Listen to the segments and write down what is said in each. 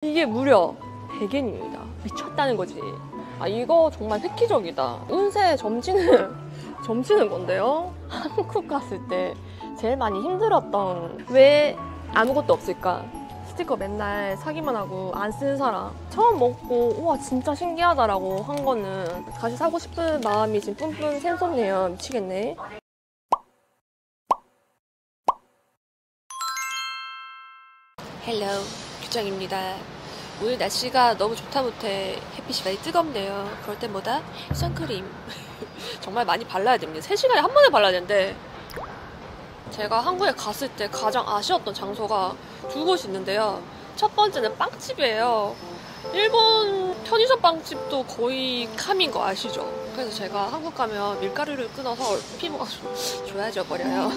이게 무려 100엔입니다. 미쳤다는 거지. 아, 이거 정말 획기적이다. 운세 점치는 건데요. 한국 갔을 때 제일 많이 힘들었던 왜 아무것도 없을까? 스티커 맨날 사기만 하고 안 쓰는 사람. 처음 먹고 우와 진짜 신기하다라고 한 거는 다시 사고 싶은 마음이 지금 뿜뿜 샘솟네요. 미치겠네. 헬로, 규정입니다. 오늘 날씨가 너무 좋다 못해 햇빛이 많이 뜨겁네요. 그럴 때마다 선크림 정말 많이 발라야 됩니다. 3시간에 한 번에 발라야 되는데 제가 한국에 갔을 때 가장 아쉬웠던 장소가 2곳이 있는데요. 첫 번째는 빵집이에요. 일본 편의점 빵집도 거의 카민 거 아시죠? 그래서 제가 한국 가면 밀가루를 끊어서 피부가 좋아져 버려요.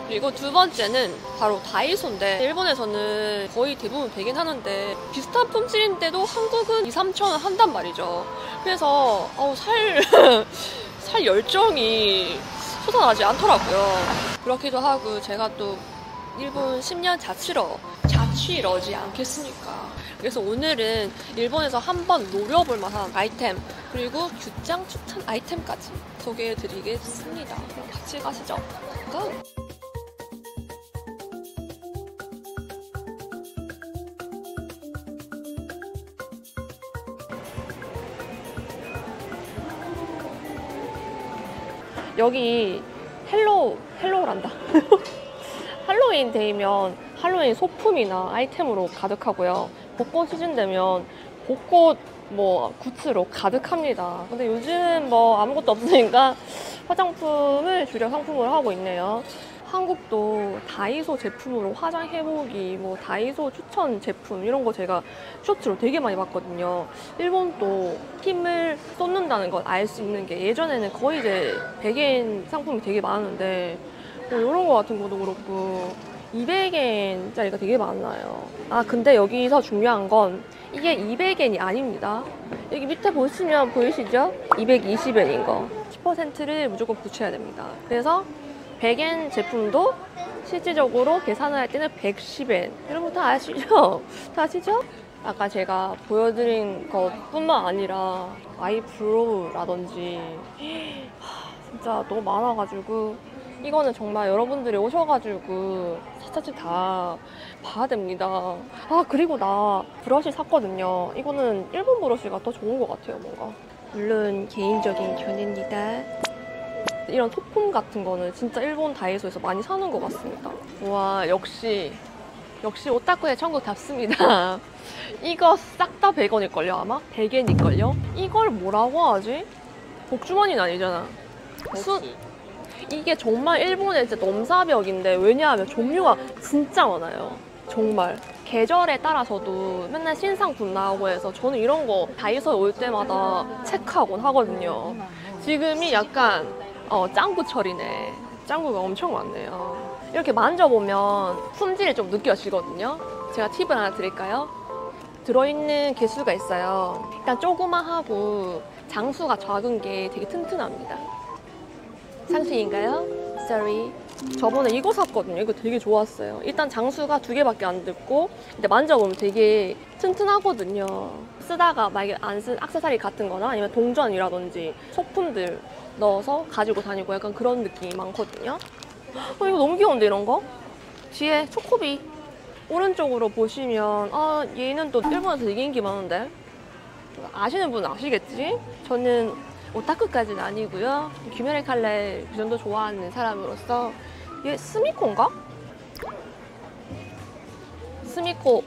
그리고 두 번째는 바로 다이소인데 일본에서는 거의 대부분 베긴 하는데 비슷한 품질인데도 한국은 2~3천 원 한단 말이죠. 그래서 살 열정이 솟아나지 않더라고요. 그렇기도 하고 제가 또 일본 10년 자취러지 않겠습니까? 그래서 오늘은 일본에서 한번 노려볼 만한 아이템 그리고 규장 추천 아이템까지 소개해드리겠습니다. 그럼 같이 가시죠. 고! 여기 헬로우란다. 할로윈 데이면 할로윈 소품이나 아이템으로 가득하고요. 벚꽃 시즌 되면 벚꽃 굿즈로 가득합니다. 근데 요즘 아무것도 없으니까 화장품을 주력 상품으로 하고 있네요. 한국도 다이소 제품으로 화장해보기, 다이소 추천 제품 이런 거 제가 쇼츠로 되게 많이 봤거든요. 일본도 힘을 쏟는다는 걸 알 수 있는 게 예전에는 거의 이제 100엔 상품이 되게 많은데 이런 거 같은 것도 그렇고 200엔짜리가 되게 많아요. 아 근데 여기서 중요한 건 이게 200엔이 아닙니다. 여기 밑에 보시면 보이시죠? 220엔인 거 10%를 무조건 붙여야 됩니다. 그래서 100엔 제품도 실질적으로 계산을 할 때는 110엔. 여러분 다 아시죠? 다 아시죠? 아까 제가 보여드린 것뿐만 아니라 아이브로우라든지 진짜 너무 많아가지고 이거는 정말 여러분들이 오셔가지고 차차차 다 봐야 됩니다. 아 그리고 나 브러쉬 샀거든요. 이거는 일본 브러쉬가 더 좋은 것 같아요. 뭔가 물론 개인적인 견해입니다. 이런 소품 같은 거는 진짜 일본 다이소에서 많이 사는 것 같습니다. 와 역시 오타쿠의 천국답습니다. 이거 싹 다 100원일걸요 아마? 100엔일걸요? 이걸 뭐라고 하지? 복주머니는 아니잖아. 이게 정말 일본의 진짜 넘사벽인데 왜냐하면 종류가 진짜 많아요. 정말 계절에 따라서도 맨날 신상품 나오고 해서 저는 이런 거 다이소에 올 때마다 체크하곤 하거든요. 지금이 약간 짱구철이네. 짱구가 엄청 많네요. 이렇게 만져보면 품질이 좀 느껴지거든요. 제가 팁을 하나 드릴까요? 들어있는 개수가 있어요. 일단 조그마하고 장수가 작은 게 되게 튼튼합니다. 상식인가요? Sorry. 저번에 이거 샀거든요. 이거 되게 좋았어요. 일단 장수가 2개밖에 안 듣고 근데 만져보면 되게 튼튼하거든요. 쓰다가 만약에 안 쓴 액세서리 같은 거나 아니면 동전이라든지 소품들 넣어서 가지고 다니고 약간 그런 느낌이 많거든요. 이거 너무 귀여운데 이런 거? 뒤에 초코비 오른쪽으로 보시면 얘는 또 일본에서 되게 인기 많은데 아시는 분은 아시겠지? 저는 오타쿠까지는 아니고요. 귀멸의 칼날 그 정도 좋아하는 사람으로서 얘 스미코인가? 스미코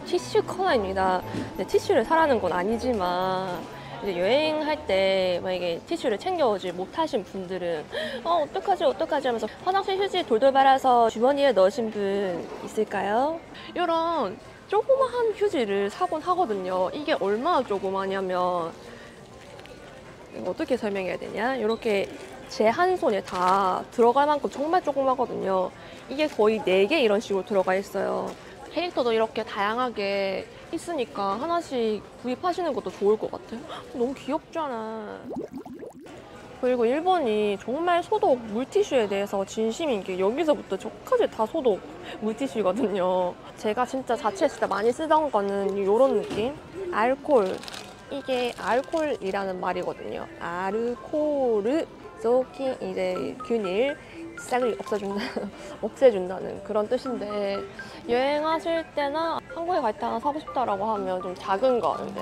티슈 코너입니다. 티슈를 사라는 건 아니지만 이제 여행할 때 만약에 티슈를 챙겨오지 못하신 분들은 어떡하지 하면서 화장실 휴지 돌돌 말아서 주머니에 넣으신 분 있을까요? 이런 조그마한 휴지를 사곤 하거든요. 이게 얼마나 조그마냐면 어떻게 설명해야 되냐? 이렇게 제 한 손에 다 들어갈 만큼 정말 조그마거든요. 이게 거의 4개 이런 식으로 들어가 있어요. 캐릭터도 이렇게 다양하게 있으니까 하나씩 구입하시는 것도 좋을 것 같아요. 너무 귀엽잖아. 그리고 일본이 정말 소독 물티슈에 대해서 진심인 게 여기서부터 저까지 다 소독 물티슈거든요. 제가 진짜 자취했을 때 많이 쓰던 거는 이런 느낌? 알콜. 이게 알콜이라는 말이거든요. 아르코르, 소키, 이제 균일, 싹을 없애준다는 그런 뜻인데, 여행하실 때나 한국에 갈 때 하나 사고 싶다라고 하면 좀 작은 거, 이제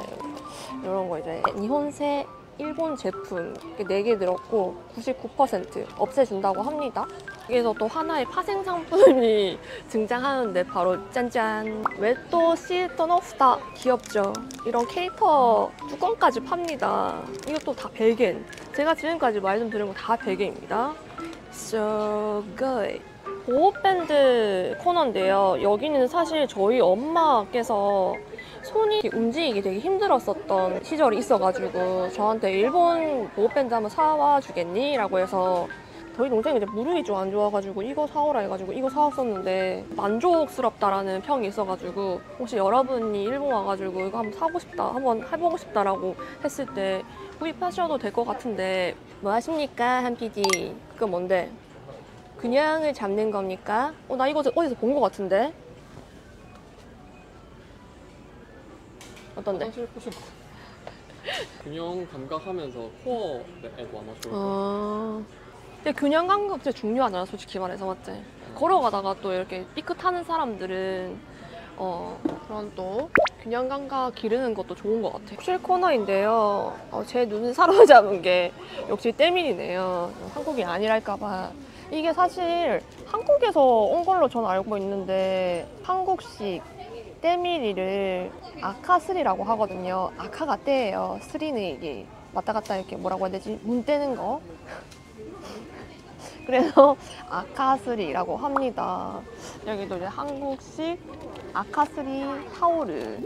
이런 거 이제 일본세 일본 제품 4개 들었고 99% 없애준다고 합니다. 여기서 또 하나의 파생 상품이 등장하는데 바로 짠짠! 웨또 시토노 후다. 귀엽죠? 이런 캐릭터 뚜껑까지 팝니다. 이것도 다 베겐. 제가 지금까지 말씀드린 거 다 베겐입니다. So good. 보호밴드 코너인데요. 여기는 사실 저희 엄마께서 손이 움직이기 되게 힘들었었던 시절이 있어가지고 저한테 일본 보호밴드 한번 사와 주겠니? 라고 해서 저희 동생이 이제 무릎이 좀 안 좋아가지고 이거 사오라 해가지고 이거 사왔었는데 만족스럽다라는 평이 있어가지고 혹시 여러분이 일본 와가지고 이거 한번 사고 싶다, 한번 해보고 싶다라고 했을 때 구입하셔도 될 것 같은데 뭐 하십니까, 한 PD? 그거 뭔데? 균형을 잡는 겁니까? 나 이거 어디서 본 것 같은데? 어떤데? 사실 보시면 균형 감각하면서 코어에도 아마 좋을 것 같아요. 근데 균형 감각 진짜 중요하잖아, 솔직히 말해서. 맞지? 걸어가다가 또 이렇게 삐끗하는 사람들은 그런 또 균형 감각 기르는 것도 좋은 것 같아. 실 코너인데요. 제 눈을 사로잡은 게 역시 때밀이네요. 한국이 아니랄까봐. 이게 사실 한국에서 온 걸로 저는 알고 있는데 한국식 때밀이를 아카스리라고 하거든요. 아카가 때예요. 스리는 이게 왔다 갔다 이렇게 뭐라고 해야 되지? 문 떼는 거. 그래서 아카스리라고 합니다. 여기도 이제 한국식 아카스리 타오르.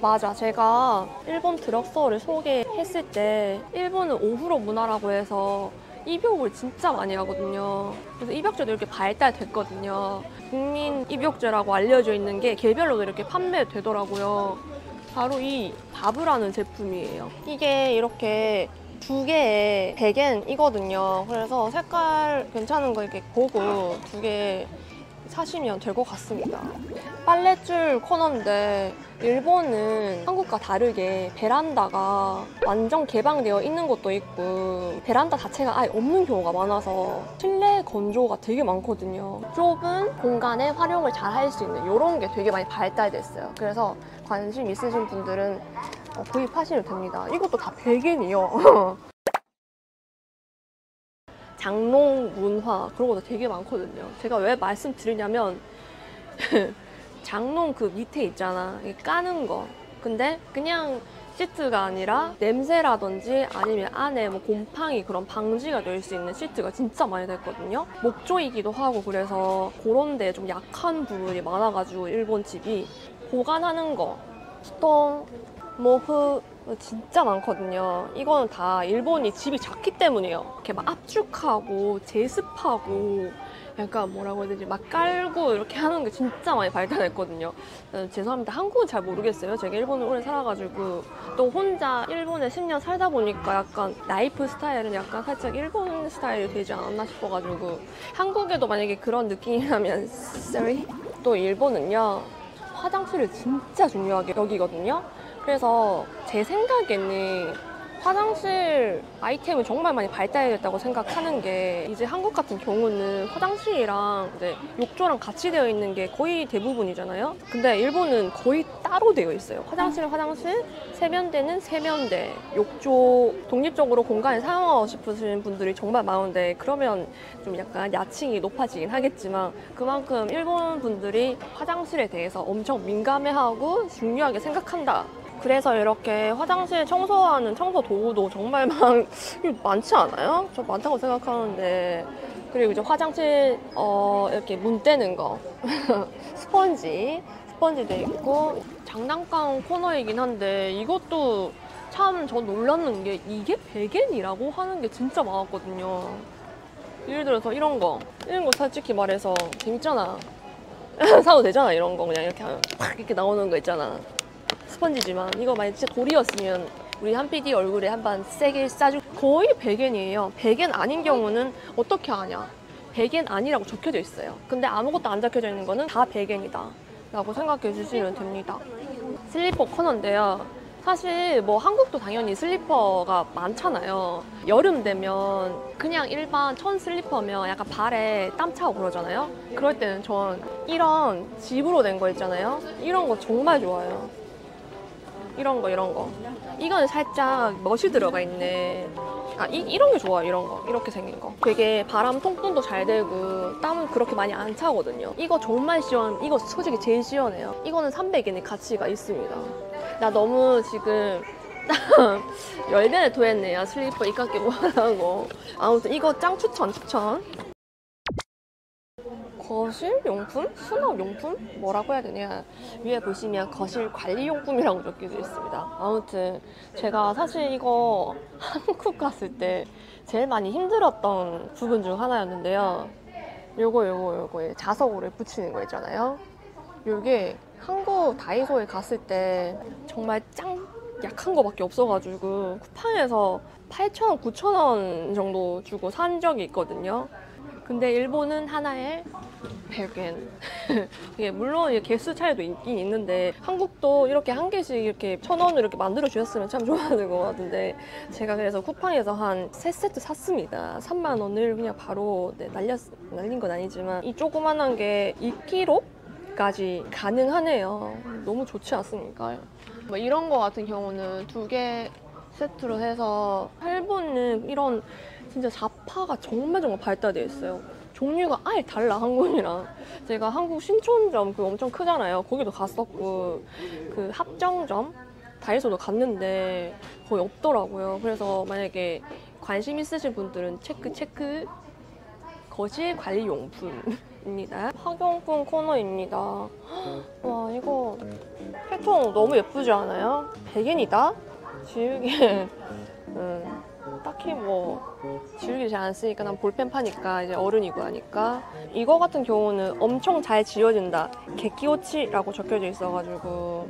맞아, 제가 일본 드럭스토어를 소개했을 때 일본은 오후로 문화라고 해서 입욕을 진짜 많이 하거든요. 그래서 입욕제도 이렇게 발달됐거든요. 국민 입욕제라고 알려져 있는 게 개별로도 이렇게 판매되더라고요. 바로 이 바브라는 제품이에요. 이게 이렇게 2개에 100엔이거든요. 그래서 색깔 괜찮은 거 이렇게 보고 2개 사시면 될 것 같습니다. 빨랫줄 코너인데 일본은 한국과 다르게 베란다가 완전 개방되어 있는 것도 있고 베란다 자체가 아예 없는 경우가 많아서 실내 건조가 되게 많거든요. 좁은 공간에 활용을 잘 할 수 있는 이런 게 되게 많이 발달됐어요. 그래서 관심 있으신 분들은 구입하시면 됩니다. 이것도 다 100엔이요. 장롱 문화 그런 것도 되게 많거든요. 제가 왜 말씀드리냐면 장롱 그 밑에 있잖아, 까는 거. 근데 그냥 시트가 아니라 냄새라든지 아니면 안에 뭐 곰팡이 그런 방지가 될 수 있는 시트가 진짜 많이 됐거든요. 목조이기도 하고 그래서 그런 데 좀 약한 부분이 많아가지고 일본 집이 보관하는 거, 수동, 모프 진짜 많거든요. 이거는 다 일본이 집이 작기 때문이에요. 이렇게 막 압축하고 제습하고 약간 뭐라고 해야 되지? 막 깔고 이렇게 하는 게 진짜 많이 발달했거든요. 죄송합니다. 한국은 잘 모르겠어요. 제가 일본을 오래 살아가지고 또 혼자 일본에 10년 살다 보니까 약간 라이프 스타일은 약간 살짝 일본 스타일이 되지 않았나 싶어가지고 한국에도 만약에 그런 느낌이라면 sorry. 또 일본은요, 화장실을 진짜 중요하게 여기거든요. 그래서 제 생각에는 화장실 아이템이 정말 많이 발달됐다고 생각하는 게 이제 한국 같은 경우는 화장실이랑 이제 욕조랑 같이 되어 있는 게 거의 대부분이잖아요. 근데 일본은 거의 따로 되어 있어요. 화장실은 화장실, 세면대는 세면대, 욕조 독립적으로 공간을 사용하고 싶으신 분들이 정말 많은데 그러면 좀 약간 야칭이 높아지긴 하겠지만 그만큼 일본 분들이 화장실에 대해서 엄청 민감해하고 중요하게 생각한다. 그래서 이렇게 화장실 청소하는 청소 도구도 정말 많지 않아요? 저 많다고 생각하는데. 그리고 이제 화장실 이렇게 문 떼는 거 스펀지도 있고 장난감 코너이긴 한데 이것도 참 저 놀랐는 게 이게 100엔이라고 하는 게 진짜 많았거든요. 예를 들어서 이런 거 솔직히 말해서 재밌잖아. 사도 되잖아. 이런 거 그냥 이렇게 하면 팍 이렇게 나오는 거 있잖아. 스펀지지만 이거 만약 진짜 돌이었으면 우리 한 PD 얼굴에 한번 세게 싸줄. 거의 100엔이에요. 100엔 아닌 경우는 어떻게 하냐, 100엔 아니라고 적혀져 있어요. 근데 아무것도 안 적혀져 있는 거는 다 100엔이다. 라고 생각해 주시면 됩니다. 슬리퍼 코너인데요. 사실 뭐 한국도 당연히 슬리퍼가 많잖아요. 여름 되면 그냥 일반 천 슬리퍼면 약간 발에 땀 차고 그러잖아요. 그럴 때는 전 이런 집으로 된 거 있잖아요. 이런 거 정말 좋아요. 이런 거. 이거는 살짝 멋이 들어가 있네. 이런 게 좋아요, 이런 거. 이렇게 생긴 거. 되게 바람 통풍도 잘 되고, 땀은 그렇게 많이 안 차거든요. 이거 정말 이거 솔직히 제일 시원해요. 이거는 300엔의 가치가 있습니다. 나 너무 지금 열변에 토했네요. 슬리퍼 입가 끼고 하고. 아무튼 이거 짱 추천. 거실 용품? 수납 용품? 뭐라고 해야 되냐. 위에 보시면 거실 관리 용품이라고 적혀져 있습니다. 아무튼 제가 사실 이거 한국 갔을 때 제일 많이 힘들었던 부분 중 하나였는데요. 요거 자석으로 붙이는 거 있잖아요. 요게 한국 다이소에 갔을 때 정말 짱 약한 거밖에 없어가지고 쿠팡에서 8,000원, 9,000원 정도 주고 산 적이 있거든요. 근데 일본은 하나에 100엔. 이게 물론 개수 차이도 있긴 있는데 한국도 이렇게 한 개씩 이렇게 1,000원으로 이렇게 만들어 주셨으면 참 좋았을 것 같은데 제가 그래서 쿠팡에서 한 3세트 샀습니다. 3만 원을 그냥 바로 날린 건 아니지만 이 조그만한 게 2kg까지 가능하네요. 너무 좋지 않습니까? 뭐 이런 거 같은 경우는 2개 세트로 해서 일본은 이런 진짜 자파가 정말 발달되어 있어요. 종류가 아예 달라, 한국이랑. 제가 한국 신촌점 그 엄청 크잖아요. 거기도 갔었고, 그 합정점? 다이소도 갔는데 거의 없더라고요. 그래서 만약에 관심 있으신 분들은 체크. 거실 관리 용품입니다. 학용품 코너입니다. 와, 이거 패턴 너무 예쁘지 않아요? 100엔이다? 지우개. 딱히 뭐 지우개 잘 안 쓰니까 난 볼펜 파니까 이제 어른이고 하니까 이거 같은 경우는 엄청 잘 지워진다. 객기오치라고 적혀져 있어가지고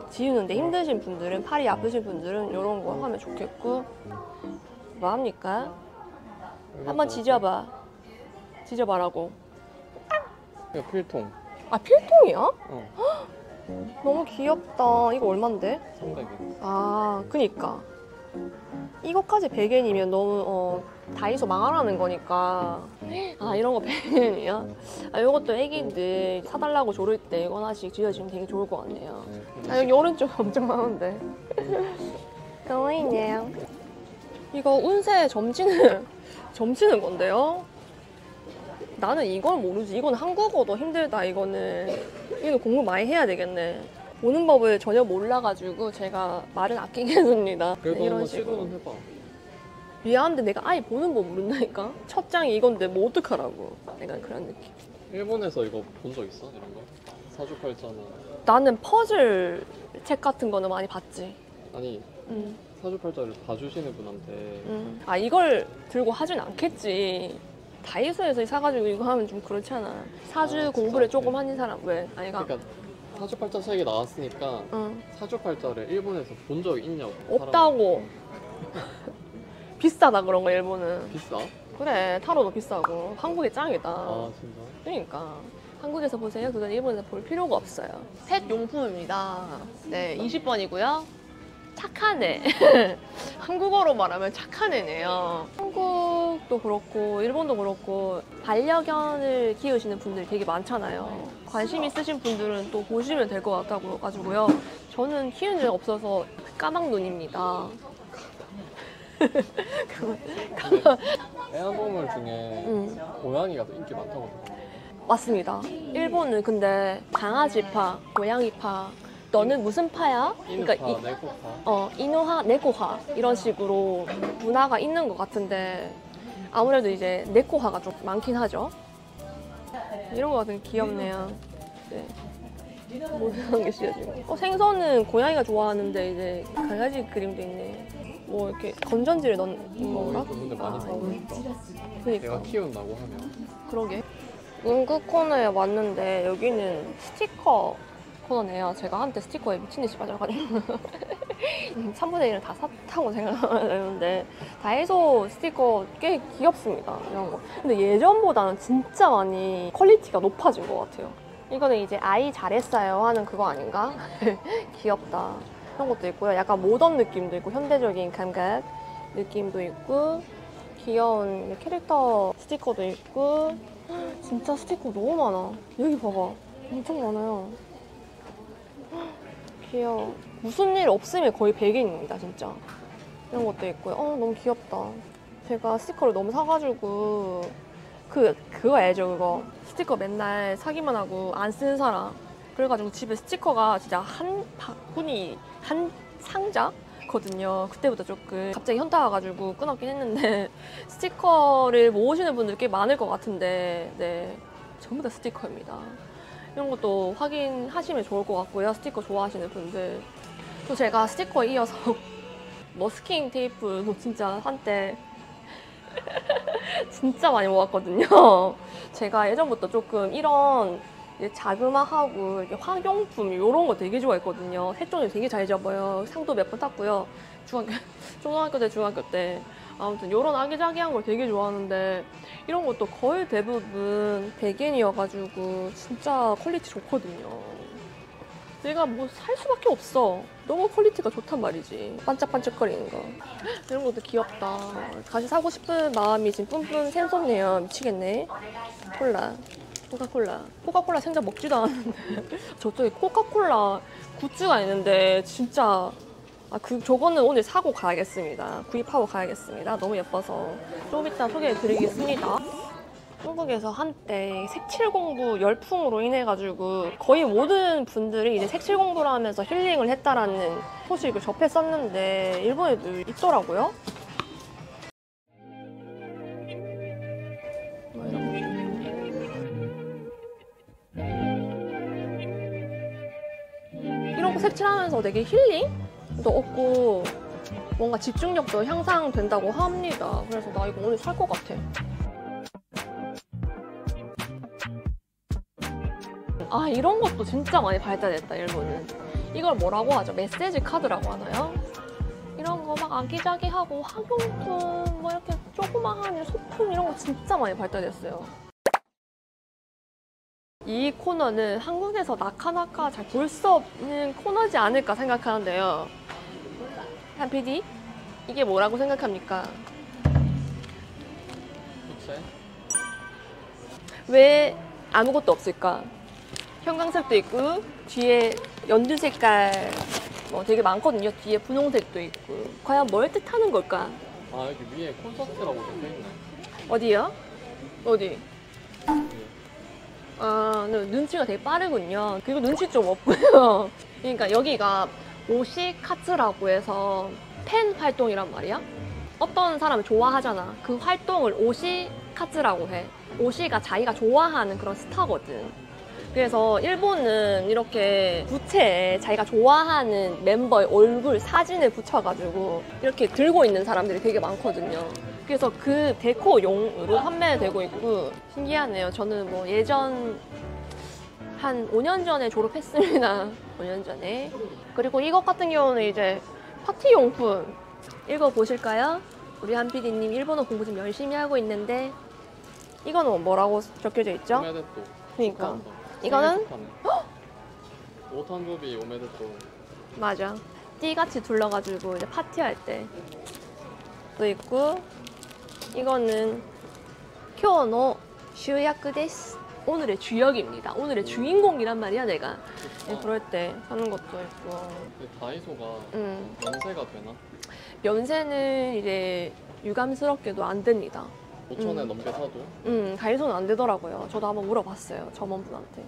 지우는데 힘드신 분들은, 팔이 아프신 분들은 이런 거 하면 좋겠고. 뭐 합니까? 한번 지져봐라고. 이거 필통. 아, 필통이야? 어. 너무 귀엽다. 이거 얼만데? 300엔. 아, 그니까 이거까지 100엔이면 너무 다이소 망하라는 거니까. 아, 이런 거 100엔이야? 아, 이것도 애기들 사달라고 조를 때 이거 하나씩 지어주면 되게 좋을 것 같네요. 아, 여기 오른쪽 엄청 많은데. 너무 있네요. 이거 운세 점치는 건데요? 나는 이걸 모르지. 이건 한국어도 힘들다. 이거는 공부 많이 해야 되겠네. 보는 법을 전혀 몰라가지고 제가 말을 아끼겠습니다. 그래도 이런 한번 식으로. 시도는 해봐. 미안한데 내가 아예 보는 법 모른다니까? 첫 장이 이건데 뭐 어떡하라고. 약간 그런 느낌. 일본에서 이거 본 적 있어? 이런 거? 사주팔자나. 나는 퍼즐 책 같은 거는 많이 봤지. 아니, 사주팔자를 봐주시는 분한테 아, 이걸 들고 하진 않겠지. 다이소에서 사가지고 이거 하면 좀 그렇잖아. 사주 공부를 조금 하는 사람. 왜? 아니가? 그러니까 사주팔자 책이 나왔으니까 사주팔자를 일본에서 본 적이 있냐고. 없다고. 비싸다 그런 거 일본은. 비싸? 그래, 타로도 비싸고 한국이 짱이다. 아 진짜? 그러니까 한국에서 보세요. 그건 일본에서 볼 필요가 없어요. 펫 용품입니다. 네, 20번이고요. 착한 애. 한국어로 말하면 착한 애네요. 한국도 그렇고 일본도 그렇고 반려견을 키우시는 분들이 되게 많잖아요. 관심 있으신 분들은 또 보시면 될 것 같다고 가지고요. 저는 키운 적 없어서 까막눈입니다. 애완동물 중에 고양이가 더 인기 많다고 들었어. 맞습니다. 일본은 근데 강아지파, 고양이파, 너는 무슨 파야? 이누파, 네코파. 이누하, 네코하 이런 식으로 문화가 있는 것 같은데 아무래도 이제 네코하가 좀 많긴 하죠. 이런 거 같은 귀엽네요. 네. 모든 게 씌워지고. 생선은 고양이가 좋아하는데 이제 강아지 그림도 있네. 뭐 이렇게 건전지를 넣는 건가? 근데 많이 사오니까. 그러니까. 내가 키운다고 하면. 그러게. 문구 코너에 왔는데 여기는 스티커 코너네요. 제가 한때 스티커에 미친 듯이 빠져가지고 3분의 1을 다 샀다고 생각하는데 다이소 스티커 꽤 귀엽습니다. 이런 거. 근데 예전보다는 진짜 많이 퀄리티가 높아진 것 같아요. 이거는 이제 아이 잘했어요 하는 그거 아닌가? 귀엽다. 이런 것도 있고요. 약간 모던 느낌도 있고 현대적인 감각 느낌도 있고 귀여운 캐릭터 스티커도 있고 진짜 스티커 너무 많아. 여기 봐봐. 엄청 많아요. 귀여워. 무슨 일 없으면 거의 100인입니다, 진짜. 이런 것도 있고요. 너무 귀엽다. 제가 스티커를 너무 사가지고 그거 알죠, 그거. 스티커 맨날 사기만 하고 안 쓰는 사람. 그래가지고 집에 스티커가 진짜 한 바구니, 한 상자거든요. 그때부터 조금 갑자기 현타 와가지고 끊었긴 했는데 스티커를 모으시는 분들 꽤 많을 것 같은데 네, 전부 다 스티커입니다. 이런 것도 확인하시면 좋을 것 같고요. 스티커 좋아하시는 분들. 또 제가 스티커에 이어서 머스킹 테이프도 진짜 한때 진짜 많이 모았거든요. 제가 예전부터 조금 이런 자그마하고 화용품 이런 거 되게 좋아했거든요. 색종이 되게 잘 잡아요. 상도 몇 번 탔고요. 초등학교 때, 중학교 때. 아무튼 이런 아기자기한 걸 되게 좋아하는데 이런 것도 거의 대부분 100엔이어가지고 진짜 퀄리티 좋거든요. 내가 뭐 살 수밖에 없어. 너무 퀄리티가 좋단 말이지. 반짝반짝거리는 거. 이런 것도 귀엽다. 다시 사고 싶은 마음이 지금 뿜뿜 샘솟네요. 미치겠네. 콜라. 코카콜라. 코카콜라 생전 먹지도 않았는데. 저쪽에 코카콜라 굿즈가 있는데 진짜 저거는 오늘 사고 가야겠습니다. 구입하고 가야겠습니다. 너무 예뻐서. 좀 이따 소개해 드리겠습니다. 한국에서 한때 색칠 공부 열풍으로 인해가지고 거의 모든 분들이 이제 색칠 공부를 하면서 힐링을 했다라는 소식을 접했었는데 일본에도 있더라고요. 이런 거 색칠하면서 되게 힐링도 얻고 뭔가 집중력도 향상된다고 합니다. 그래서 나 이거 오늘 살 것 같아. 이런 것도 진짜 많이 발달됐다, 일본은. 이걸 뭐라고 하죠? 메시지 카드라고 하나요? 이런 거 막 아기자기하고 학용품, 뭐 이렇게 조그마한 소품 이런 거 진짜 많이 발달됐어요. 이 코너는 한국에서 나카나카 잘 볼 수 없는 코너지 않을까 생각하는데요. 한 PD? 이게 뭐라고 생각합니까? 부채? 왜 아무것도 없을까? 형광색도 있고 뒤에 연두 색깔 되게 많거든요. 뒤에 분홍색도 있고 과연 뭘 뜻하는 걸까? 여기 위에 콘서트라고 적혀있네. 어디요? 어디? 예. 눈치가 되게 빠르군요. 그리고 눈치 좀 없고요. 그러니까 여기가 오시카츠라고 해서 팬 활동이란 말이야. 어떤 사람을 좋아하잖아. 그 활동을 오시카츠라고 해. 오시가 자기가 좋아하는 그런 스타거든. 그래서 일본은 이렇게 부채에 자기가 좋아하는 멤버의 얼굴 사진을 붙여가지고 이렇게 들고 있는 사람들이 되게 많거든요. 그래서 그 데코용으로 판매되고 있고 신기하네요. 저는 뭐 예전 한 5년 전에 졸업했습니다. 5년 전에. 그리고 이것 같은 경우는 이제 파티용품 읽어보실까요? 우리 한 PD님 일본어 공부 좀 열심히 하고 있는데 이거는 뭐라고 적혀져 있죠? 오메데토. 그러니까 이거는 오탄조비 오메데토. 맞아. 띠같이 둘러가지고 이제 파티할 때도 있고 이거는 교노 주약 데스. 오늘의 주역입니다. 오늘의 주인공이란 말이야 내가. 그럴 때 하는 것도 있고. 근데 다이소가 연세가 되나? 연세는 이제 유감스럽게도 안 됩니다. 5,000에 넘게 사도? 다이소는 안 되더라고요. 저도 한번 물어봤어요. 점원분한테.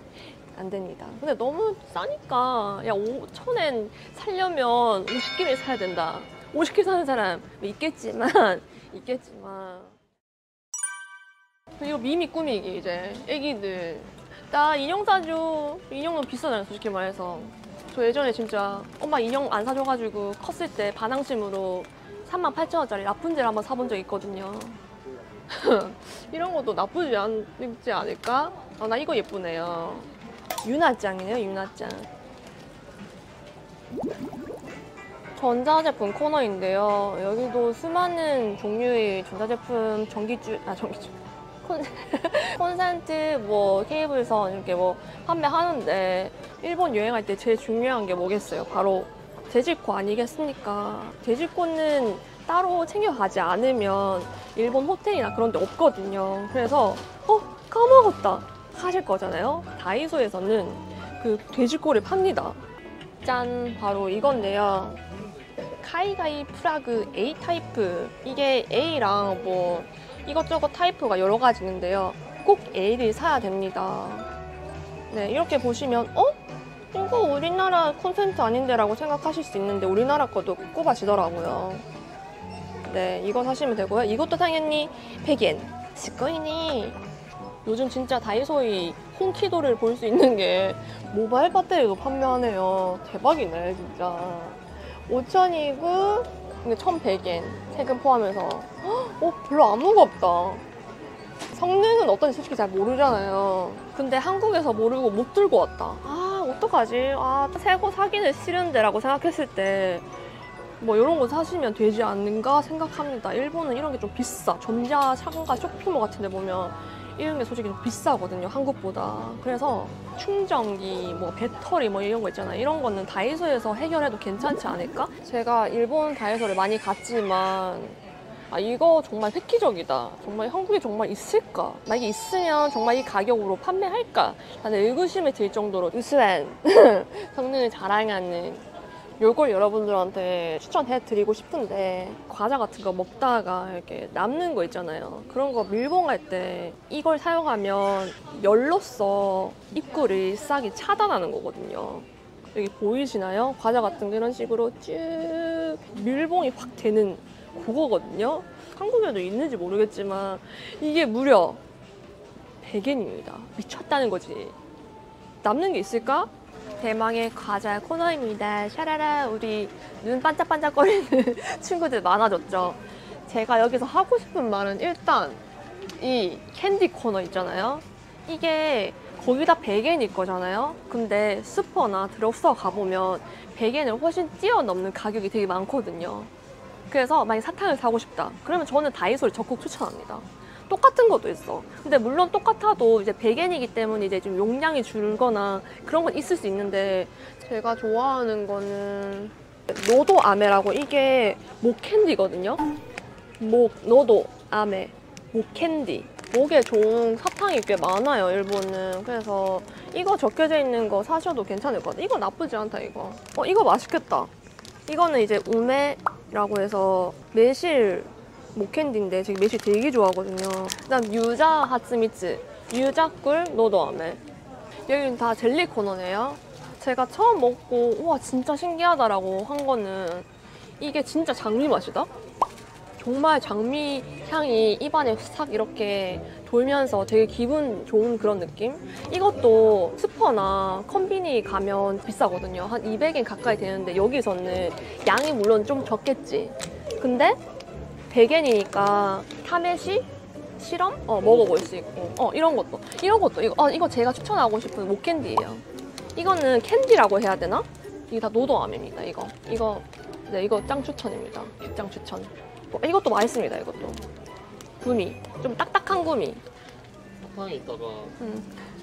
안 됩니다. 근데 너무 싸니까 야 5,000엔 살려면 50개를 사야 된다. 50개 사는 사람 있겠지만 이거 미미 꾸미기 이제 애기들 나 인형 사줘. 인형 너무 비싸잖아요 솔직히 말해서. 저 예전에 진짜 엄마 인형 안 사줘가지고 컸을 때 반항심으로 38,000원짜리 라푼젤 한번 사본 적 있거든요. 이런 것도 나쁘지 않지 않을까? 나 이거 예쁘네요. 유나짱이네요, 유나짱. 전자제품 코너인데요. 여기도 수많은 종류의 전자제품, 콘센트, 뭐 케이블선 이렇게 뭐 판매하는데 일본 여행할 때 제일 중요한 게 뭐겠어요? 바로 데지코 아니겠습니까? 데지코는 따로 챙겨가지 않으면 일본 호텔이나 그런 데 없거든요. 그래서 까먹었다 하실 거잖아요. 다이소에서는 그 돼지꼬리 팝니다. 짠! 바로 이건데요. 카이가이 프라그 A 타입. 이게 A랑 뭐 이것저것 타입가 여러 가지 있는데요. 꼭 A를 사야 됩니다. 네, 이렇게 보시면 이거 우리나라 콘센트 아닌데 라고 생각하실 수 있는데 우리나라 것도 꼽아지더라고요. 네, 이거 사시면 되고요. 이것도 당연히 100엔. 스코이니. 요즘 진짜 다이소의 홍키도를 볼 수 있는 게 모바일 배터리도 판매하네요. 대박이네, 진짜. 5,000이고, 이게 1,100엔. 세금 포함해서. 별로 안 무겁다. 성능은 어떤지 솔직히 잘 모르잖아요. 근데 한국에서 모르고 못 들고 왔다. 어떡하지? 새거 사기는 싫은데 라고 생각했을 때 뭐 이런 거 사시면 되지 않는가 생각합니다. 일본은 이런 게 좀 비싸. 전자 상가 쇼핑몰 같은 데 보면 이런 게 솔직히 좀 비싸거든요, 한국보다. 그래서 충전기, 뭐 배터리 뭐 이런 거 있잖아요. 이런 거는 다이소에서 해결해도 괜찮지 않을까? 제가 일본 다이소를 많이 갔지만 이거 정말 획기적이다. 정말 한국에 정말 있을까? 만약에 있으면 정말 이 가격으로 판매할까? 라는 의구심이 들 정도로 우수한 성능을 자랑하는 요걸 여러분들한테 추천해드리고 싶은데 과자 같은 거 먹다가 이렇게 남는 거 있잖아요. 그런 거 밀봉할 때 이걸 사용하면 열로써 입구를 싹이 차단하는 거거든요. 여기 보이시나요? 과자 같은 거 이런 식으로 쭉 밀봉이 확 되는 그거거든요. 한국에도 있는지 모르겠지만 이게 무려 100엔입니다. 미쳤다는 거지. 남는 게 있을까? 대망의 과자 코너입니다. 샤라라. 우리 눈 반짝반짝거리는 친구들 많아졌죠. 제가 여기서 하고 싶은 말은 일단 이 캔디 코너 있잖아요. 이게 거기다 100엔일 거잖아요. 근데 슈퍼나 드럭스토어 가보면 100엔을 훨씬 뛰어넘는 가격이 되게 많거든요. 그래서 만약 사탕을 사고 싶다. 그러면 저는 다이소를 적극 추천합니다. 똑같은 것도 있어. 근데 물론 똑같아도 이제 100엔이기 때문에 이제 좀 용량이 줄거나 그런 건 있을 수 있는데 제가 좋아하는 거는 노도 아메라고 이게 목캔디거든요. 노도 아메 목캔디. 목에 좋은 사탕이 꽤 많아요, 일본은. 그래서 이거 적혀져 있는 거 사셔도 괜찮을 것 같아요. 이거 나쁘지 않다, 이거. 이거 맛있겠다. 이거는 이제 우메라고 해서 매실 목캔디인데 제가 매실 되게 좋아하거든요. 그다음 유자 하츠미츠, 유자꿀 노도아메. 여기는 다 젤리 코너네요. 제가 처음 먹고 우와 진짜 신기하다라고 한 거는 이게 진짜 장미 맛이다? 정말 장미 향이 입안에 싹 이렇게 돌면서 되게 기분 좋은 그런 느낌? 이것도 슈퍼나 컴비니 가면 비싸거든요. 한 200엔 가까이 되는데 여기서는 양이 물론 좀 적겠지. 근데 100엔이니까 타메시? 실험? 먹어볼 수 있고 이런 것도 이거 제가 추천하고 싶은 목캔디예요. 이거는 캔디라고 해야 되나? 이게 다 노도아메입니다. 이거 짱 추천입니다. 짱 추천. 이것도 맛있습니다. 이것도 구미, 좀 딱딱한 구미. 사탕이 있다가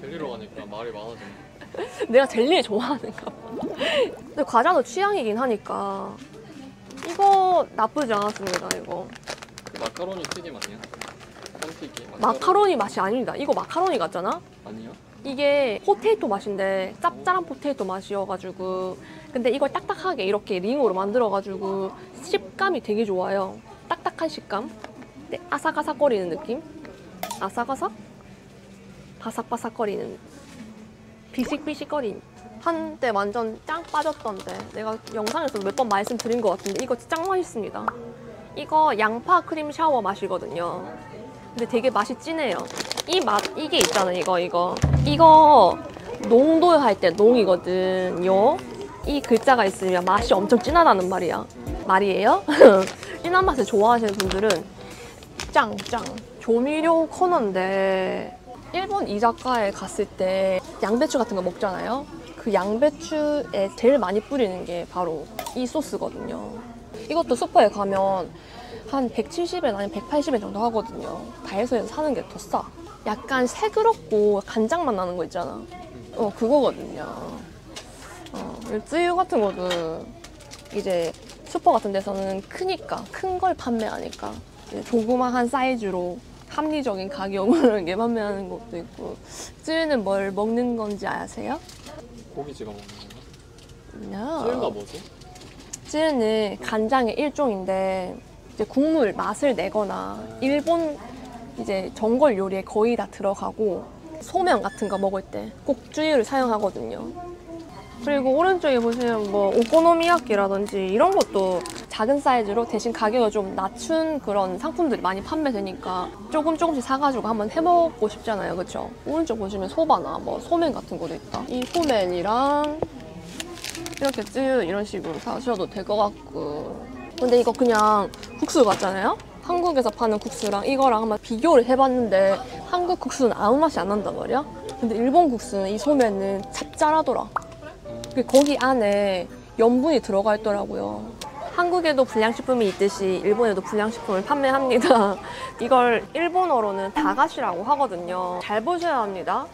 젤리로 가니까 말이 많아지네. 내가 젤리 좋아하는가 봐. 근데 과자도 취향이긴 하니까 이거 나쁘지 않았습니다. 이거 그 마카로니 튀김 아니야? 튀김. 마카로니 맛이 아닙니다. 이거 마카로니 같잖아? 아니요? 이게 포테이토 맛인데 짭짤한 포테이토 맛이어가지고 근데 이걸 딱딱하게 이렇게 링으로 만들어가지고 식감이 되게 좋아요. 딱딱한 식감. 네, 아삭아삭거리는 느낌? 아삭아삭? 바삭바삭거리는 비식비식거린. 한때 완전 짱 빠졌던데 내가 영상에서 몇 번 말씀드린 것 같은데 이거 짱 맛있습니다. 이거 양파 크림 샤워 맛이거든요. 근데 되게 맛이 진해요. 이게 있잖아요. 이거 농도할 때 농이거든요. 이 글자가 있으면 맛이 엄청 진하다는 말이에요. 진한 맛을 좋아하시는 분들은 짱짱. 조미료 코너인데 일본 이자카에 갔을 때 양배추 같은 거 먹잖아요. 그 양배추에 제일 많이 뿌리는 게 바로 이 소스거든요. 이것도 슈퍼에 가면 한 170엔 아니면 180엔 정도 하거든요. 다이소에서 사는 게 더 싸. 약간 새그럽고 간장맛 나는 거 있잖아. 그거거든요. 쯔유 같은 것도 이제 슈퍼 같은 데서는 크니까, 큰 걸 판매하니까 이제 조그마한 사이즈로 합리적인 가격으로 이렇게 판매하는 것도 있고. 쯔유는 뭘 먹는 건지 아세요? 고기 찍어 먹는 건가? No. 쯔유가 뭐지? 쯔유는 간장의 일종인데 이제 국물 맛을 내거나 일본 이제 전골 요리에 거의 다 들어가고 소면 같은 거 먹을 때 꼭 쯔유를 사용하거든요. 그리고 오른쪽에 보시면 뭐 오코노미야끼라든지 이런 것도 작은 사이즈로 대신 가격을 좀 낮춘 그런 상품들이 많이 판매되니까 조금씩 사가지고 한번 해먹고 싶잖아요. 그쵸? 오른쪽 보시면 소바나 뭐 소면 같은 것도 있다. 이 소면이랑 이렇게 쯔유 이런 식으로 사셔도 될 것 같고. 근데 이거 그냥 국수 같잖아요? 한국에서 파는 국수랑 이거랑 한번 비교를 해봤는데 한국 국수는 아무 맛이 안 난단 말이야? 근데 일본 국수는 이 소면은 짭짤하더라. 거기 안에 염분이 들어가 있더라고요. 한국에도 불량식품이 있듯이 일본에도 불량식품을 판매합니다. 이걸 일본어로는 다가시라고 하거든요. 잘 보셔야 합니다.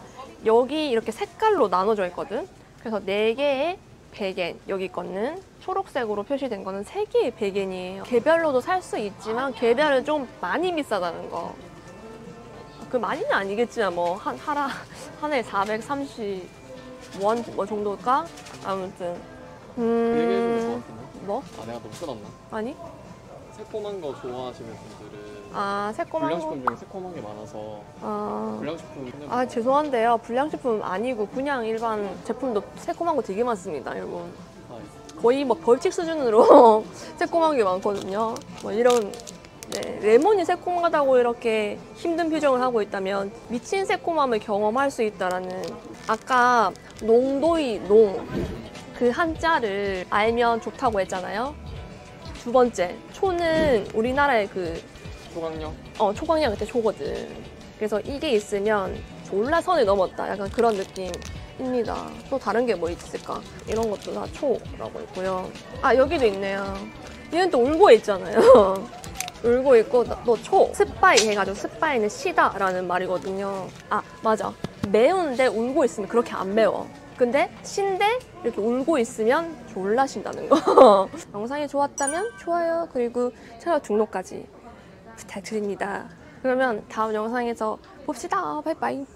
여기 이렇게 색깔로 나눠져 있거든. 그래서 4개의 100엔, 여기 거는 초록색으로 표시된 거는 3개의 100엔이에요. 개별로도 살 수 있지만 개별은 좀 많이 비싸다는 거. 그 많이는 아니겠지만 뭐 하나에 430원 뭐 정도일까? 아무튼 얘기해주면 좋을 것 같은데? 뭐? 아, 내가 너무 끊었나? 아니? 새콤한 거 좋아하시는 분들은 새콤한 거? 불량식품 중에 새콤한 게 많아서 불량식품 죄송한데요. 불량식품 아니고 그냥 일반 제품도 새콤한 거 되게 많습니다, 일본. 거의 뭐 벌칙 수준으로 새콤한 게 많거든요. 뭐 이런 레몬이 새콤하다고 이렇게 힘든 표정을 하고 있다면 미친 새콤함을 경험할 수 있다라는. 아까 농도이 그 한자를 알면 좋다고 했잖아요. 두 번째, 초는 우리나라의 그 초강력? 초강력 그때 초거든. 그래서 이게 있으면 졸라 선을 넘었다. 약간 그런 느낌입니다. 또 다른 게 뭐 있을까? 이런 것도 다 초라고 있고요. 여기도 있네요. 얘는 또 울고에 있잖아요. 울고 있고 또 초. 스파이 해가지고 스파이는 시다라는 말이거든요. 맞아. 매운데 울고 있으면 그렇게 안 매워. 근데 신데 이렇게 울고 있으면 졸라 신다는 거. 영상이 좋았다면 좋아요, 그리고 채널 등록까지 부탁드립니다. 그러면 다음 영상에서 봅시다. 바이바이.